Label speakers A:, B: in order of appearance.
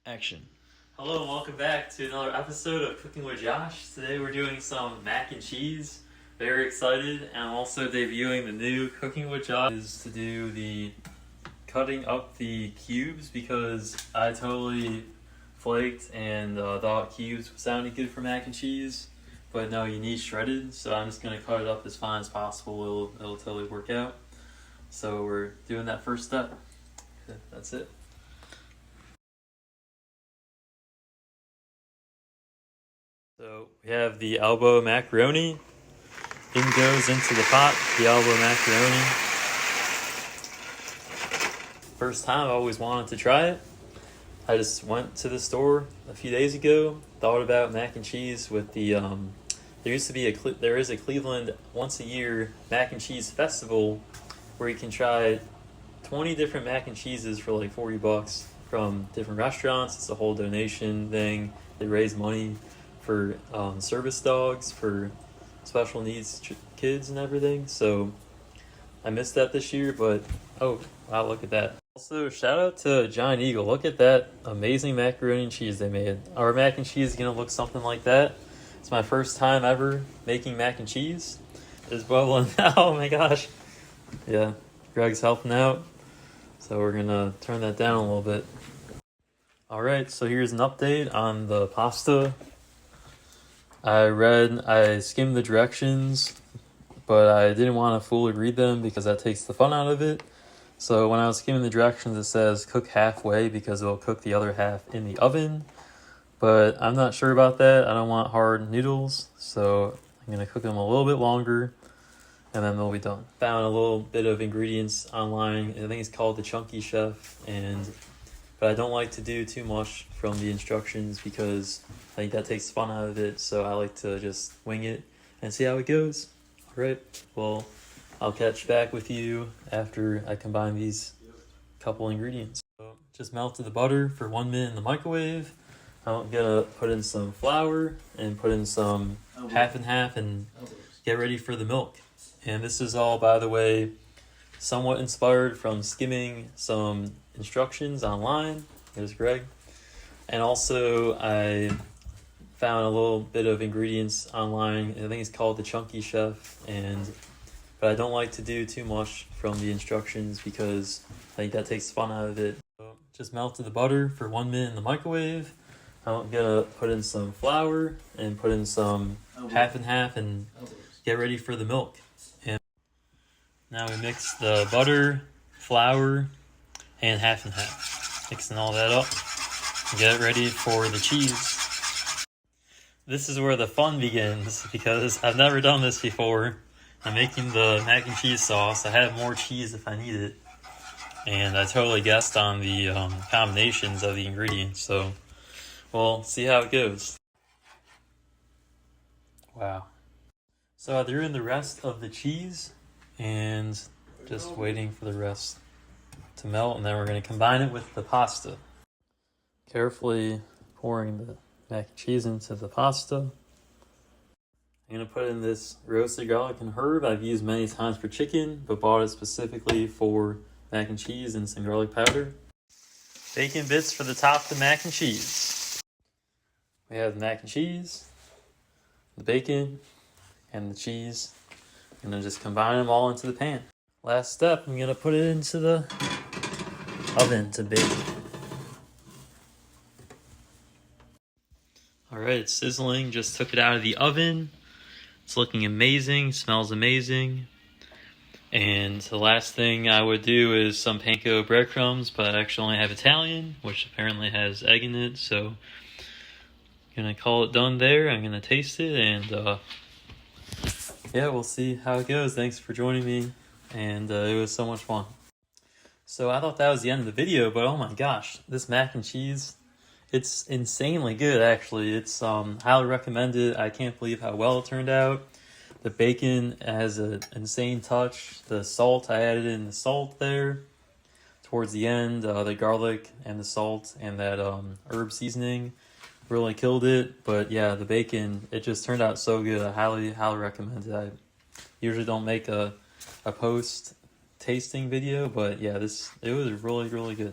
A: Action.
B: Hello and welcome back to another episode of Cooking with Josh. Today we're doing some mac and cheese. Very excited, and I'm also debuting the new Cooking with Josh is to do the cutting up the cubes because I totally flaked and thought cubes sounded good for mac and cheese, but no, you need shredded. So I'm just gonna cut it up as fine as possible. It'll totally work out. So we're doing that first step. That's it. So we have the elbow macaroni. In goes into the pot, the elbow macaroni. First time, I always wanted to try it. I just went to the store a few days ago, thought about mac and cheese with the, there is a Cleveland once a year mac and cheese festival where you can try 20 different mac and cheeses for like $40 from different restaurants. It's a whole donation thing. They raise money for service dogs for special needs kids and everything. So I missed that this year, but oh wow, look at that. Also, shout out to Giant Eagle. Look at that amazing macaroni and cheese they made. Our mac and cheese is gonna look something like that. It's my first time ever making mac and cheese. It's bubbling. Oh my gosh. Yeah, Greg's helping out. So we're gonna turn that down a little bit. Alright, so here's an update on the pasta. I skimmed the directions, but I didn't want to fully read them because that takes the fun out of it. So when I was skimming the directions, it says cook halfway because it'll cook the other half in the oven. But I'm not sure about that. I don't want hard noodles, so I'm going to cook them a little bit longer, and then they'll be done. Found a little bit of ingredients online. I think it's called the Chunky Chef, but I don't like to do too much from the instructions because I think that takes fun out of it, so I like to just wing it and see how it goes. Alright, well, I'll catch back with you after I combine these couple ingredients. So just melted the butter for 1 minute in the microwave. I'm gonna put in some flour and put in some half and half and get ready for the milk. And this is all, by the way, somewhat inspired from skimming some instructions online. There's Greg. And also I found a little bit of ingredients online. I think it's called the Chunky Chef, but I don't like to do too much from the instructions because I think that takes fun out of it. So just melted the butter for 1 minute in the microwave. I'm gonna put in some flour and put in some half and half and get ready for the milk. And now we mix the butter, flour, and half and half. Mixing all that up. Get ready for the cheese. This is where the fun begins because I've never done this before. I'm making the mac and cheese sauce. I have more cheese if I need it. And I totally guessed on the combinations of the ingredients. So we'll see how it goes. Wow. So I threw in the rest of the cheese and just waiting for the rest to melt. And then we're going to combine it with the pasta. Carefully pouring the mac and cheese into the pasta. I'm going to put in this roasted garlic and herb I've used many times for chicken, but bought it specifically for mac and cheese and some garlic powder. Bacon bits for the top of the mac and cheese. We have the mac and cheese, the bacon, and the cheese. I'm going to just combine them all into the pan. Last step, I'm going to put it into the oven to bake. Alright, it's sizzling. Just took it out of the oven. It's looking amazing. Smells amazing. And the last thing I would do is some panko breadcrumbs, but I actually only have Italian, which apparently has egg in it. So I'm going to call it done there. I'm going to taste it, and yeah, we'll see how it goes. Thanks for joining me, and it was so much fun. So I thought that was the end of the video, but oh my gosh, this mac and cheese, it's insanely good, actually. It's highly recommended. I can't believe how well it turned out. The bacon has an insane touch. The salt, I added in the salt there towards the end. The garlic and the salt and that herb seasoning really killed it. But yeah, the bacon, it just turned out so good. I highly recommend it. I usually don't make a post tasting video, but yeah, it was really good.